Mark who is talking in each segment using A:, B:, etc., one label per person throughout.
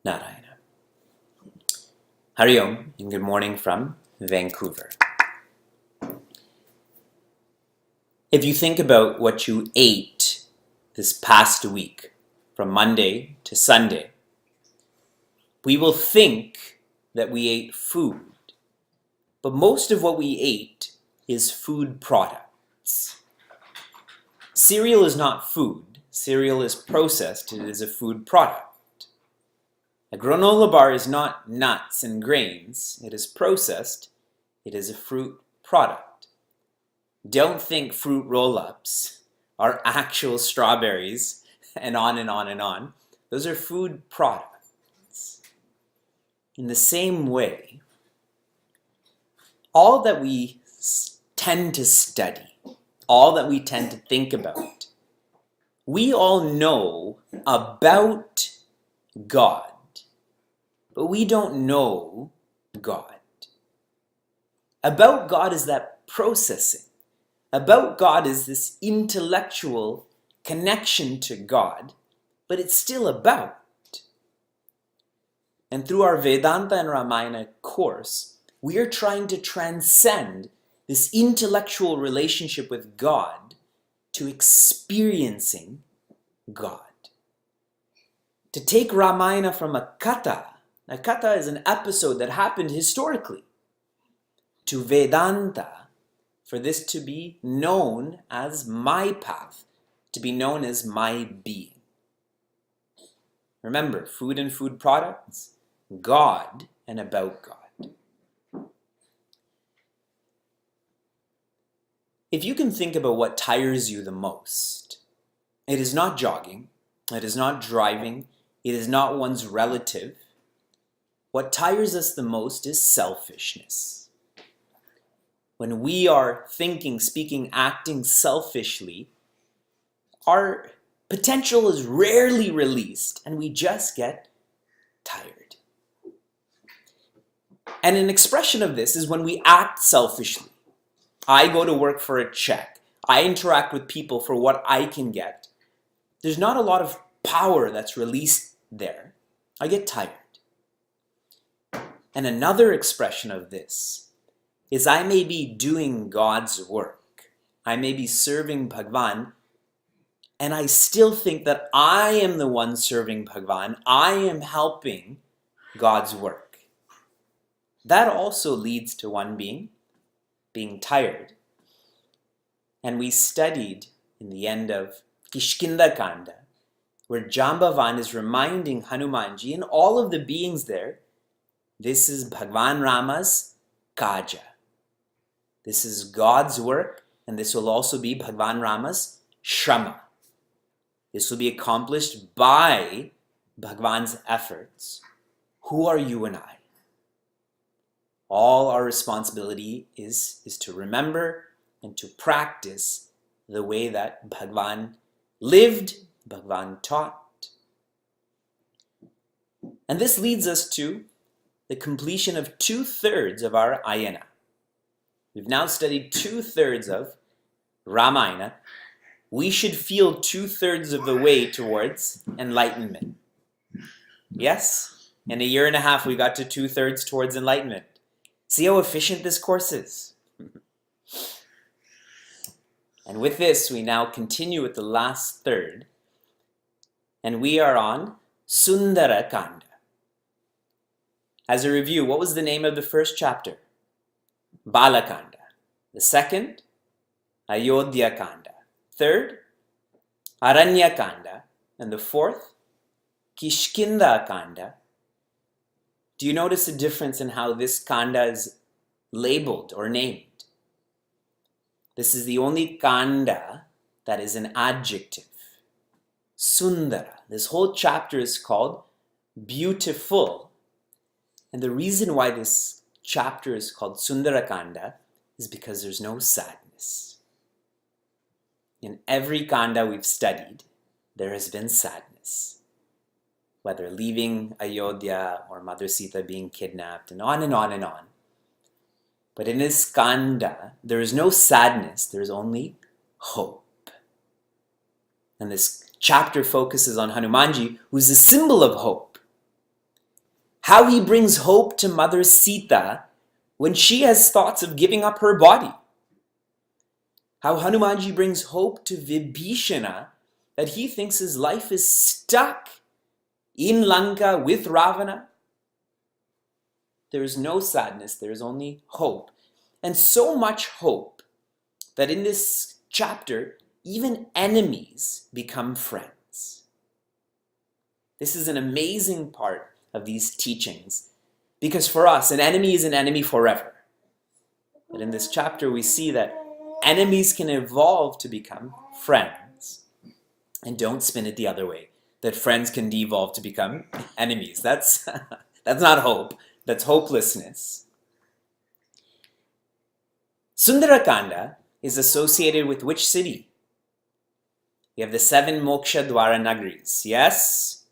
A: Narayana. Hari Om, and good morning from Vancouver. If you think about what you ate this past week, from Monday to Sunday, we will think that we ate food, but most of what we ate is food products. Cereal is not food. Cereal is processed. It is a food product. A granola bar is not nuts and grains. It is processed. It is a fruit product. Don't think fruit roll-ups are actual strawberries and on and on and on. Those are food products. In the same way, all that we tend to study, all that we tend to think about, we all know about God. But we don't know God. About God is that processing. About God is this intellectual connection to God, but it's still about. And through our Vedanta and Ramayana course, we are trying to transcend this intellectual relationship with God to experiencing God. To take Ramayana from a katha is an episode that happened historically, to Vedanta, for this to be known as my path, to be known as my being. Remember, food and food products, God and about God. If you can think about what tires you the most, it is not jogging, it is not driving, it is not one's relative. What tires us the most is selfishness. When we are thinking, speaking, acting selfishly, our potential is rarely released and we just get tired. And an expression of this is when we act selfishly. I go to work for a check. I interact with people for what I can get. There's not a lot of power that's released there. I get tired. And another expression of this is I may be doing God's work. I may be serving Bhagwan, and I still think that I am the one serving Bhagwan. I am helping God's work. That also leads to one being tired. And we studied in the end of Sundarakanda, where Jambavan is reminding Hanumanji and all of the beings there, this is Bhagwan Rama's kaja. This is God's work, and this will also be Bhagwan Rama's shrama. This will be accomplished by Bhagwan's efforts. Who are you and I? All our responsibility is to remember and to practice the way that Bhagwan lived, Bhagwan taught. And this leads us to the completion of 2/3 of our ayana. We've now studied 2/3 of Ramayana. We should feel 2/3 of the way towards enlightenment. Yes? In a year and a half, we got to 2/3 towards enlightenment. See how efficient this course is? And with this, we now continue with the last third. And we are on Sundarakanda. As a review, what was the name of the first chapter? Balakanda. The second, Ayodhya Kanda. Third, Aranya Kanda. And the fourth, Kishkinda Kanda. Do you notice a difference in how this Kanda is labeled or named? This is the only Kanda that is an adjective. Sundara. This whole chapter is called beautiful. And the reason why this chapter is called Sundarakanda is because there's no sadness. In every Kanda we've studied, there has been sadness. Whether leaving Ayodhya or Mother Sita being kidnapped and on and on and on. But in this Kanda, there is no sadness, there is only hope. And this chapter focuses on Hanumanji, who's a symbol of hope. How he brings hope to Mother Sita when she has thoughts of giving up her body. How Hanumanji brings hope to Vibhishana that he thinks his life is stuck in Lanka with Ravana. There is no sadness, there is only hope. And so much hope that in this chapter, even enemies become friends. This is an amazing part of these teachings, because for us, an enemy is an enemy forever. But in this chapter, we see that enemies can evolve to become friends. And don't spin it the other way, that friends can devolve to become enemies. That's not hope. That's hopelessness. Sundarakanda is associated with which city? We have the 7 Moksha Dwara Nagaris. Yes?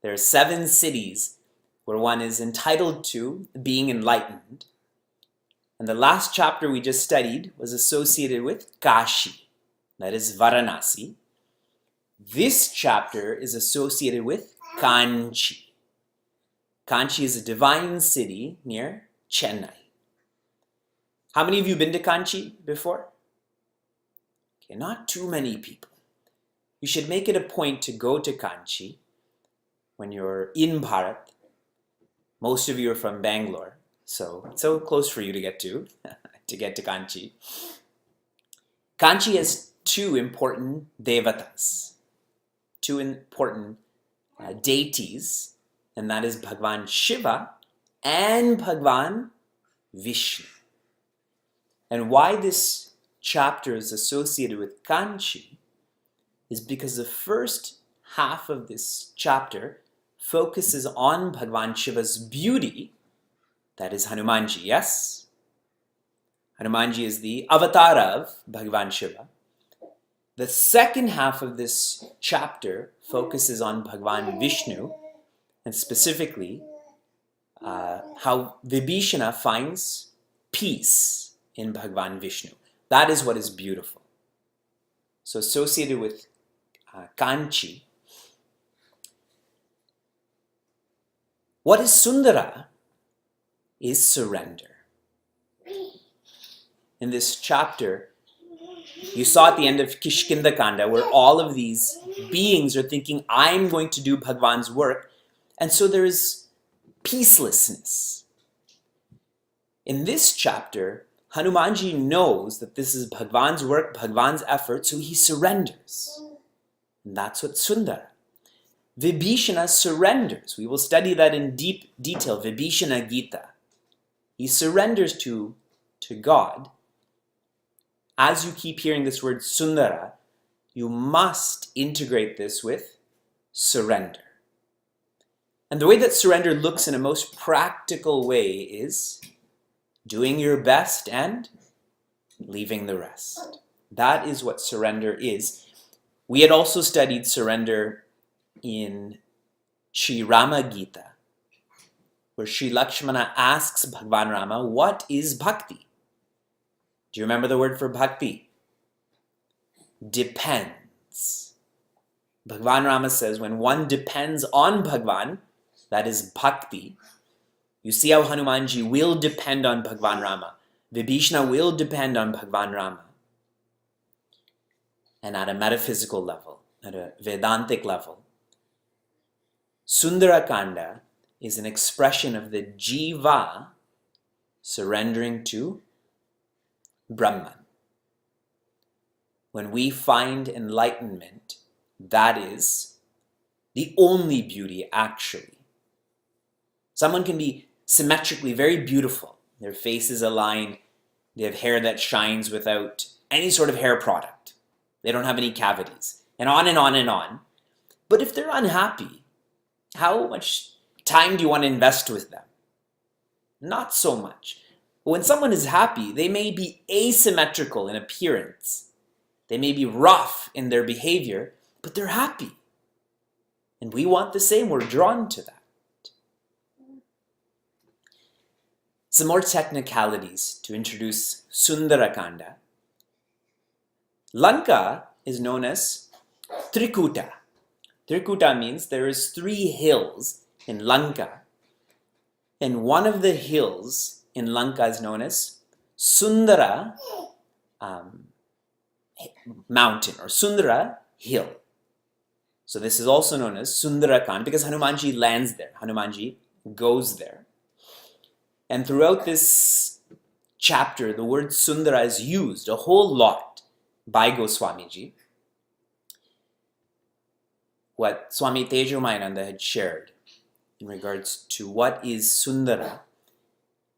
A: There are 7 cities where one is entitled to being enlightened. And the last chapter we just studied was associated with Kashi, that is Varanasi. This chapter is associated with Kanchi. Kanchi is a divine city near Chennai. How many of you been to Kanchi before? Okay, not too many people. You should make it a point to go to Kanchi when you're in Bharat. Most of you are from Bangalore, so it's so close for you to get to Kanchi. Kanchi has 2 important devatas, 2 important deities, and that is Bhagwan Shiva and Bhagwan Vishnu. And why this chapter is associated with Kanchi is because the first half of this chapter focuses on Bhagwan Shiva's beauty, that is Hanumanji, yes? Hanumanji is the avatar of Bhagwan Shiva. The second half of this chapter focuses on Bhagwan Vishnu, and specifically how Vibhishana finds peace in Bhagwan Vishnu. That is what is beautiful. So associated with Kanchi. What is Sundara is surrender. In this chapter, you saw at the end of Kishkinda Kanda where all of these beings are thinking, I'm going to do Bhagwan's work. And so there is peacelessness. In this chapter, Hanumanji knows that this is Bhagwan's work, Bhagwan's effort, so he surrenders. And that's what Sundara. Vibhishana surrenders. We will study that in deep detail, Vibhishana Gita. He surrenders to God. As you keep hearing this word Sundara, you must integrate this with surrender. And the way that surrender looks in a most practical way is doing your best and leaving the rest. That is what surrender is. We had also studied surrender in Sri Rama Gita, where Sri Lakshmana asks Bhagwan Rama, what is bhakti? Do you remember the word for bhakti? Depends. Bhagwan Rama says, when one depends on Bhagwan, that is bhakti. You see how Hanumanji will depend on Bhagwan Rama. Vibhishana will depend on Bhagwan Rama. And at a metaphysical level, at a Vedantic level, Sundarakanda is an expression of the jiva surrendering to Brahman. When we find enlightenment, that is the only beauty, actually. Someone can be symmetrically very beautiful. Their face is aligned. They have hair that shines without any sort of hair product. They don't have any cavities. And on and on and on. But if they're unhappy, how much time do you want to invest with them? Not so much. When someone is happy, they may be asymmetrical in appearance. They may be rough in their behavior, but they're happy. And we want the same. We're drawn to that. Some more technicalities to introduce Sundarakanda. Lanka is known as Trikuta. Trikuta means there is 3 hills in Lanka. And one of the hills in Lanka is known as Sundara mountain or Sundara hill. So this is also known as Sundarakanda because Hanumanji lands there. Hanumanji goes there. And throughout this chapter, the word Sundara is used a whole lot by Goswamiji. What Swami Tejomayananda had shared in regards to what is Sundara,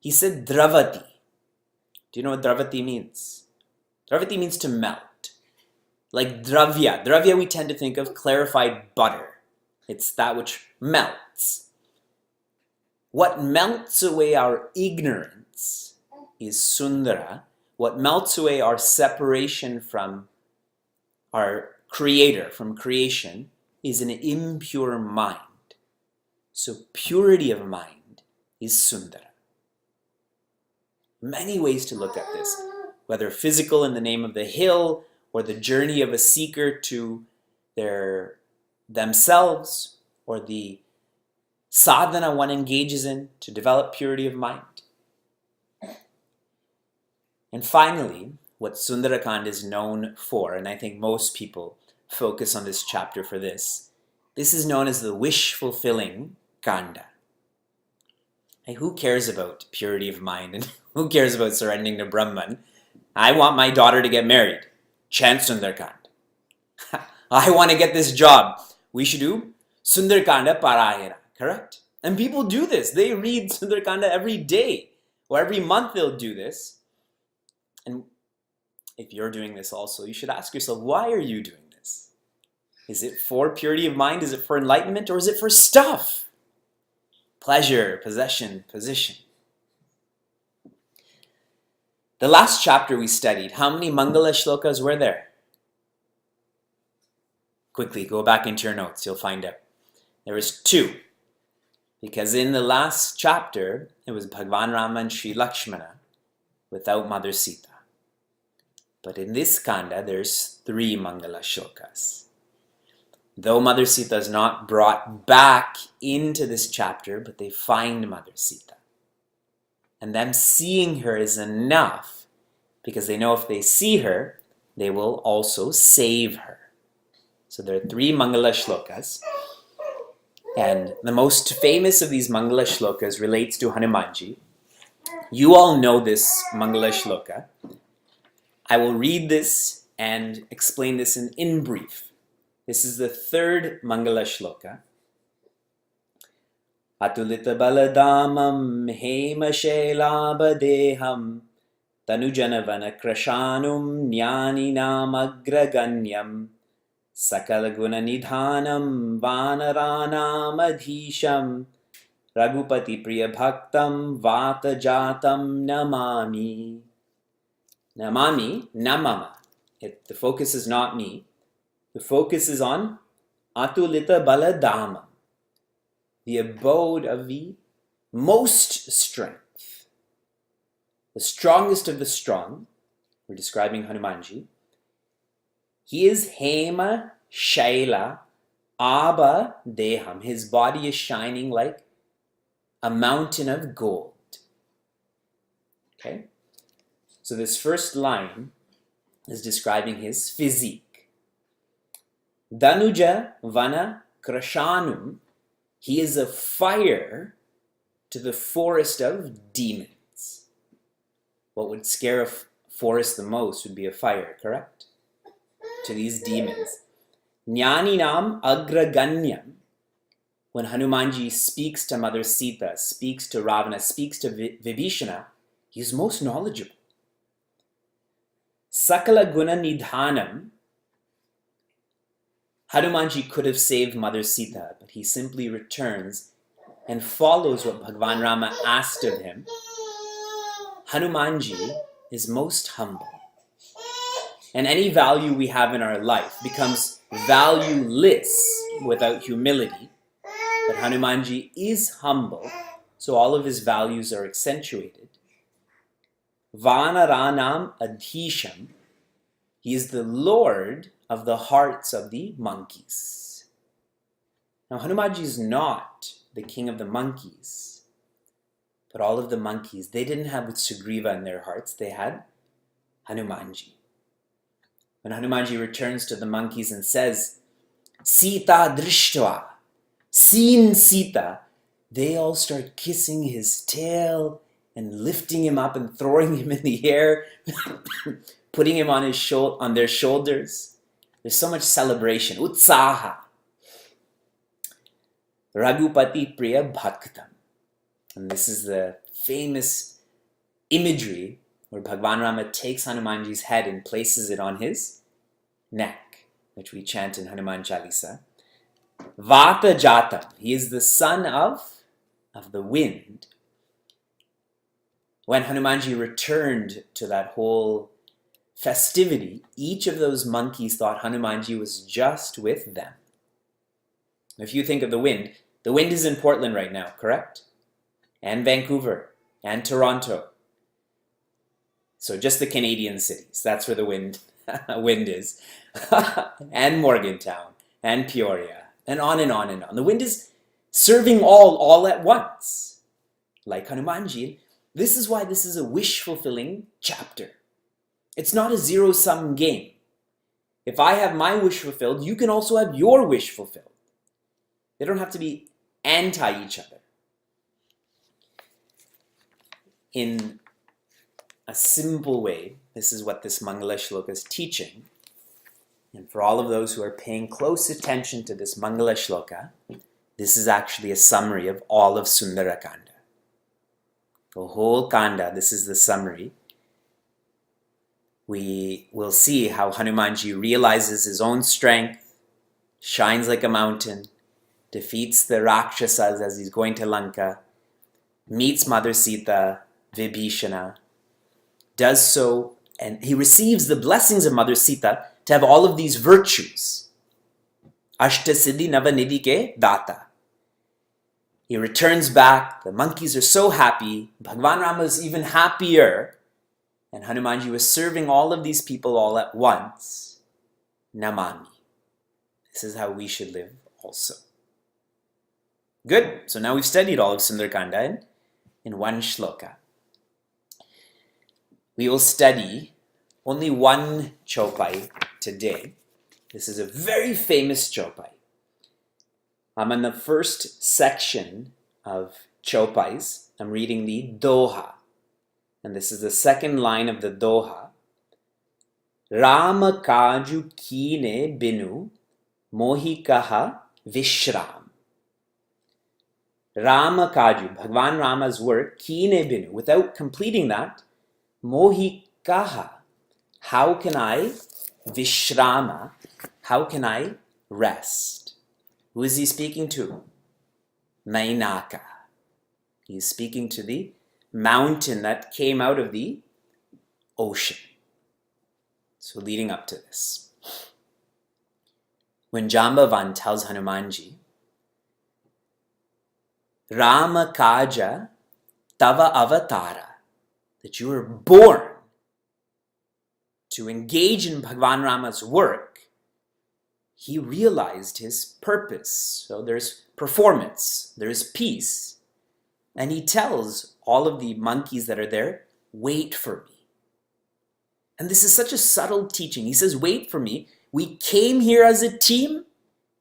A: he said Dravati. Do you know what Dravati means? Dravati means to melt. Like Dravya. Dravya we tend to think of clarified butter. It's that which melts. What melts away our ignorance is Sundara. What melts away our separation from our Creator, from creation, is an impure mind. So purity of mind is Sundara. Many ways to look at this, whether physical in the name of the hill, or the journey of a seeker to themselves, or the sadhana one engages in to develop purity of mind. And finally, what Sundarakanda is known for, and I think most people focus on this chapter for this is known as the Wishfulfilling ganda. Hey, who cares about purity of mind and who cares about surrendering to Brahman? I want my daughter to get married. Chant Sundarakanda. I want to get this job. We should do Sundarakanda Parayana, correct? And people do this. They read Sundarakanda every day or every month they'll do this. And if you're doing this also, you should ask yourself, why are you doing this? Is it for purity of mind? Is it for enlightenment? Or is it for stuff? Pleasure, possession, position. The last chapter we studied, how many Mangala shlokas were there? Quickly, go back into your notes, you'll find out. There was 2. Because in the last chapter, it was Bhagwan Rama and Sri Lakshmana without Mother Sita. But in this kanda, there's 3 Mangala shlokas. Though Mother Sita is not brought back into this chapter, but they find Mother Sita. And them seeing her is enough, because they know if they see her, they will also save her. So there are 3 Mangala shlokas. And the most famous of these Mangala shlokas relates to Hanumanji. You all know this Mangala shloka. I will read this and explain this in brief. This is the 3rd Mangala shloka. Atulita baladamam hema shelabadeham tanujanavana krashanum jnaninam agraganyam sakala guna nidhanam vanaranam adhisham Raghupati priya bhaktam vata jatam namami. Namami, namama. The focus is not me. The focus is on Atulita baladamam, the abode of the most strength, the strongest of the strong. We're describing Hanumanji. He is Hema Shaila Abha Deham. His body is shining like a mountain of gold. Okay? So this first line is describing his physique. Danuja Vana Krashanum. He is a fire to the forest of demons. What would scare a forest the most would be a fire, correct? To these demons. Jnaninam agraganyam. When Hanumanji speaks to Mother Sita, speaks to Ravana, speaks to Vibhishana, he is most knowledgeable. Sakala guna nidhanam. Hanumanji could have saved Mother Sita, but he simply returns and follows what Bhagwan Rama asked of him. Hanumanji is most humble. And any value we have in our life becomes valueless without humility. But Hanumanji is humble, so all of his values are accentuated. Vanaranam adhisham. He is the Lord of the hearts of the monkeys. Now Hanumanji is not the king of the monkeys, but all of the monkeys, they didn't have Sugriva in their hearts, they had Hanumanji. When Hanumanji returns to the monkeys and says, Sita drishtva, seen Sita, they all start kissing his tail and lifting him up and throwing him in the air, putting him on their shoulders. There's so much celebration, utsaha. Raghupati Priya Bhaktam. And this is the famous imagery where Bhagwan Rama takes Hanumanji's head and places it on his neck, which we chant in Hanuman Chalisa. Vata Jatam. He is the son of the wind. When Hanumanji returned to that whole festivity, each of those monkeys thought Hanumanji was just with them. If you think of the wind is in Portland right now, correct? And Vancouver, and Toronto. So just the Canadian cities, that's where the wind is. And Morgantown, and Peoria, and on and on and on. The wind is serving all at once. Like Hanumanji, this is why this is a wish-fulfilling chapter. It's not a zero-sum game. If I have my wish fulfilled, you can also have your wish fulfilled. They don't have to be anti each other. In a simple way, this is what this Mangala Shloka is teaching. And for all of those who are paying close attention to this Mangala Shloka, this is actually a summary of all of Sundarakanda. The whole Kanda, this is the summary. We will see how Hanumanji realizes his own strength, shines like a mountain, defeats the Rakshasas as he's going to Lanka, meets Mother Sita, Vibhishana, does so, and he receives the blessings of Mother Sita to have all of these virtues. Ashta Siddhi Navanidhi ke Data. He returns back, the monkeys are so happy, Bhagwan Rama is even happier, and Hanumanji was serving all of these people all at once. Namami. This is how we should live also. Good. So now we've studied all of Sundarakanda in one shloka. We will study only one chopai today. This is a very famous chopai. I'm in the first section of chopais. I'm reading the Doha. And this is the second line of the Doha. Rama kaju kine binu mohikaha vishram. Rama kaju, Bhagwan Rama's work, kine binu. Without completing that, mohikaha. How can I vishrama? How can I rest? Who is he speaking to? Mainaka. He is speaking to the mountain that came out of the ocean. So leading up to this, when Jambavan tells Hanumanji, Rama Kaja Tava Avatara, that you were born to engage in Bhagwan Rama's work, he realized his purpose. So there's performance, there's peace. And he tells all of the monkeys that are there, wait for me. And this is such a subtle teaching. He says, wait for me. We came here as a team,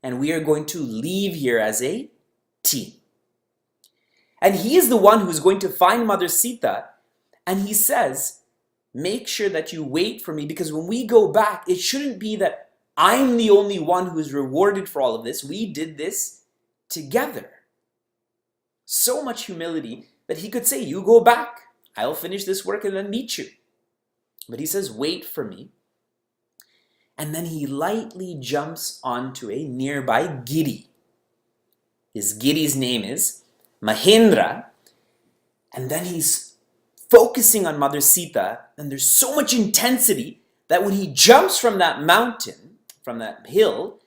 A: and we are going to leave here as a team. And he is the one who's going to find Mother Sita, and he says, Make sure that you wait for me, because when we go back, it shouldn't be that I'm the only one who is rewarded for all of this. We did this together. So much humility that he could say, you go back. I'll finish this work and then meet you. But he says, wait for me. And then he lightly jumps onto a nearby giri. His giri's name is Mahendra. And then he's focusing on Mother Sita. And there's so much intensity that when he jumps from that mountain, from that hill,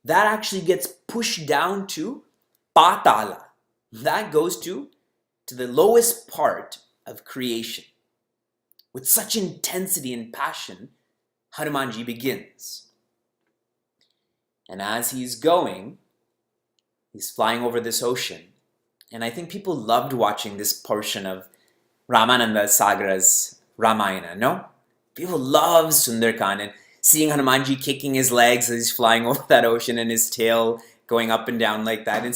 A: that actually gets pushed down to Patala. That goes to the lowest part of creation. With such intensity and passion, Hanumanji begins. And as he's going, he's flying over this ocean. And I think people loved watching this portion of Ramananda Sagara's Ramayana, no? People love Sundarakanda and seeing Hanumanji kicking his legs as he's flying over that ocean and his tail going up and down like that. And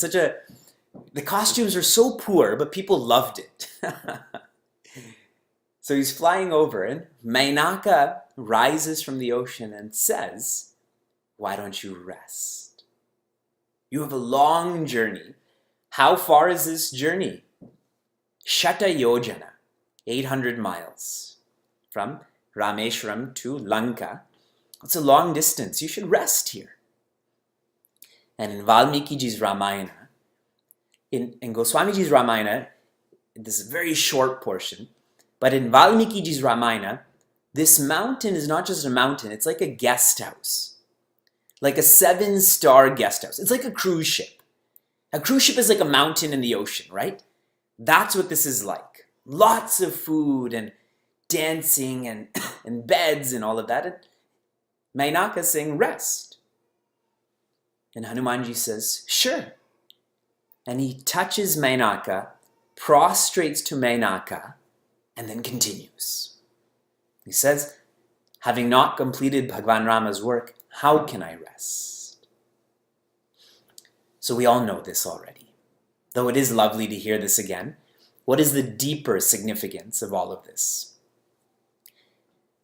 A: the costumes are so poor, but people loved it. So he's flying over, and Mainaka rises from the ocean and says, why don't you rest? You have a long journey. How far is this journey? Shata Yojana, 800 miles. From Rameshwaram to Lanka. It's a long distance. You should rest here. And in Valmikiji's Ramayana, in Goswamiji's Ramayana, this is a very short portion, but in Valmikiji's Ramayana, this mountain is not just a mountain, it's like a guest house. Like a 7-star guest house. It's like a cruise ship. A cruise ship is like a mountain in the ocean, right? That's what this is like. Lots of food and dancing and beds and all of that. And Mainaka is saying, rest. And Hanumanji says, sure. And he touches Mainaka, prostrates to Mainaka, and then continues. He says, having not completed Bhagwan Rama's work, how can I rest? So we all know this already. Though it is lovely to hear this again, what is the deeper significance of all of this?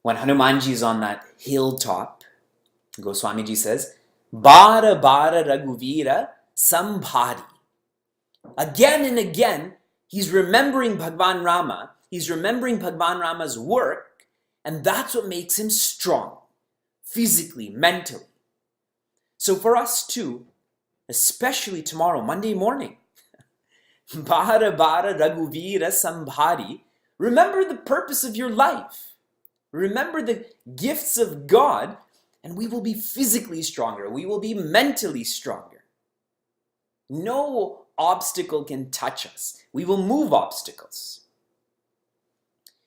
A: When Hanumanji is on that hilltop, Goswamiji says, Bara Bara Raghuvira Sambhari. Again and again, he's remembering Bhagwan Rama. He's remembering Bhagwan Rama's work, and that's what makes him strong, physically, mentally. So for us too, especially tomorrow, Monday morning, Bara Bara Raghuvira Sambhari, remember the purpose of your life. Remember the gifts of God, and we will be physically stronger. We will be mentally stronger. No obstacle can touch us. We will move obstacles.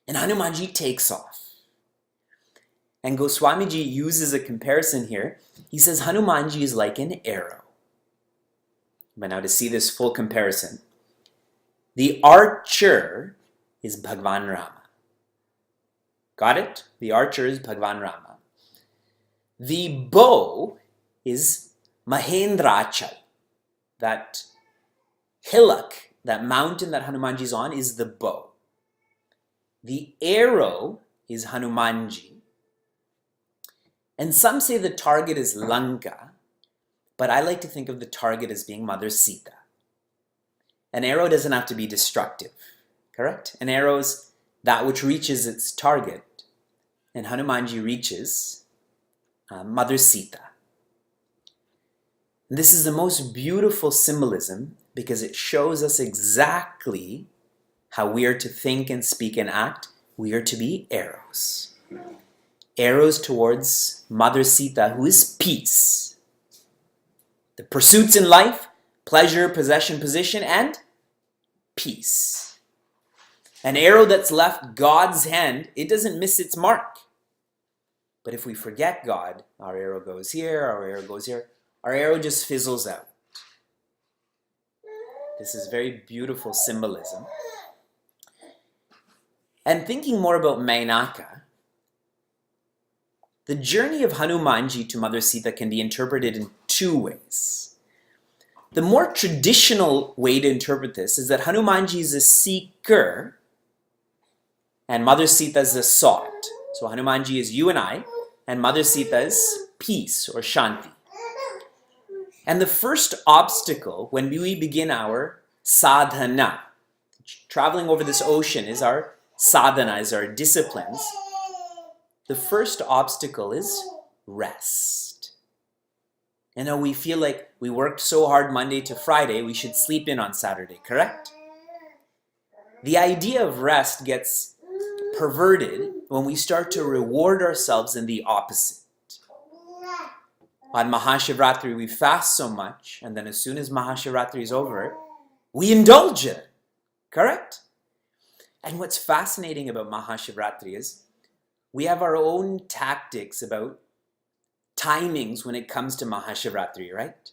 A: And Hanumanji takes off. And Goswamiji uses a comparison here. He says Hanumanji is like an arrow. But now to see this full comparison, the archer is Bhagwan Rama. Got it? The archer is Bhagwan Rama. The bow is Mahendrachal. That hillock, that mountain that Hanumanji is on, is the bow. The arrow is Hanumanji. And some say the target is Lanka, but I like to think of the target as being Mother Sita. An arrow doesn't have to be destructive, correct? An arrow is that which reaches its target, and Hanumanji reaches Mother Sita. And this is the most beautiful symbolism because it shows us exactly how we are to think and speak and act. We are to be arrows. Arrows towards Mother Sita, who is peace. The pursuits in life, pleasure, possession, position, and peace. An arrow that's left God's hand, it doesn't miss its mark. But if we forget God, our arrow goes here, our arrow goes here, our arrow just fizzles out. This is very beautiful symbolism. And thinking more about Mainaka, the journey of Hanumanji to Mother Sita can be interpreted in two ways. The more traditional way to interpret this is that Hanumanji is a seeker And Mother Sita is the sought. So Hanumanji is you and I, and Mother Sita is peace or Shanti. And the first obstacle when we begin our sadhana, traveling over this ocean is our sadhana, is our disciplines. The first obstacle is rest. We feel like we worked so hard Monday to Friday, we should sleep in on Saturday, correct? The idea of rest gets perverted when we start to reward ourselves in the opposite. On Mahashivratri, we fast so much, and then as soon as Mahashivratri is over, we indulge it, correct? And what's fascinating about Mahashivratri is we have our own tactics about timings when it comes to Mahashivratri, right?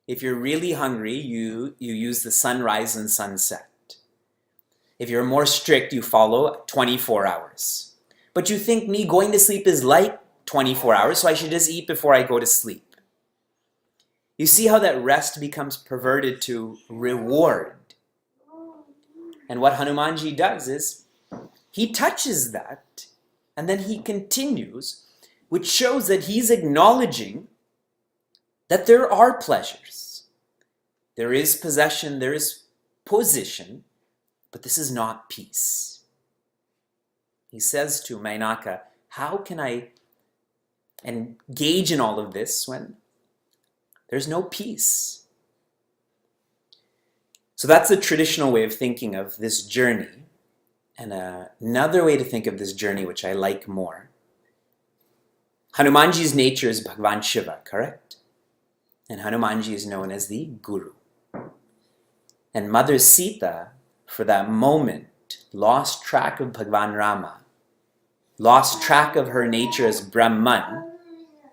A: If you're really hungry, you use the sunrise and sunset. If you're more strict, you follow 24 hours. But you think me going to sleep is like 24 hours, so I should just eat before I go to sleep. You see how that rest becomes perverted to reward. And what Hanumanji does is, he touches that, and then he continues, which shows that he's acknowledging that there are pleasures. There is possession, there is position, but this is not peace. He says to Mainaka, how can I engage in all of this when there's no peace? So that's the traditional way of thinking of this journey. And another way to think of this journey, which I like more, Hanumanji's nature is Bhagavan Shiva, correct? And Hanumanji is known as the Guru. And Mother Sita, for that moment, lost track of Bhagavan Rama, lost track of her nature as Brahman,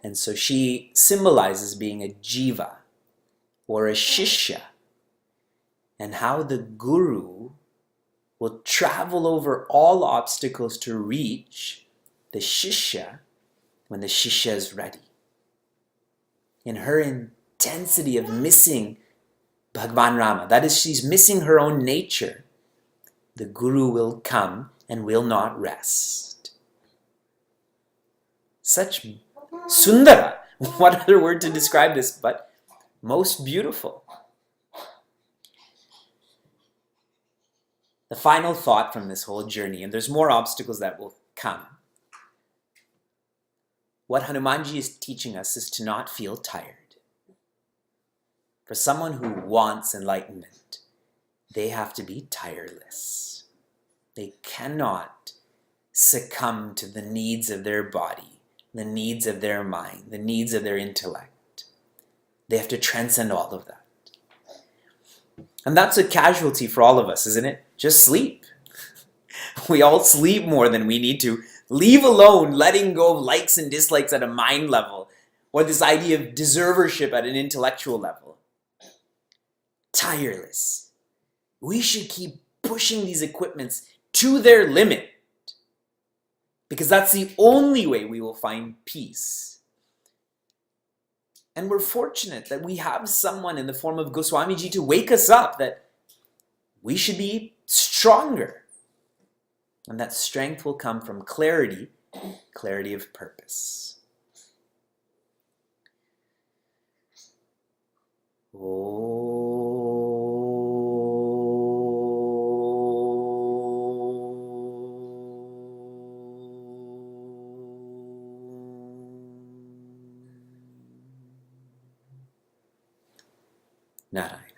A: and so she symbolizes being a jiva or a shishya, and how the Guru will travel over all obstacles to reach the shishya when the shishya is ready. In her intensity of missing Bhagavan Rama, that is, she's missing her own nature, the Guru will come and will not rest. Such Sundara, what other word to describe this but most beautiful. The final thought from this whole journey, and there's more obstacles that will come. What Hanumanji is teaching us is to not feel tired. For someone who wants enlightenment, they have to be tireless. They cannot succumb to the needs of their body, the needs of their mind, the needs of their intellect. They have to transcend all of that. And that's a casualty for all of us, isn't it? Just sleep. We all sleep more than we need to. Leave alone letting go of likes and dislikes at a mind level, or this idea of deservership at an intellectual level. Tireless. We should keep pushing these equipments to their limit, because that's the only way we will find peace. And we're fortunate that we have someone in the form of Goswamiji to wake us up that we should be stronger. And that strength will come from clarity, clarity of purpose. Narayana.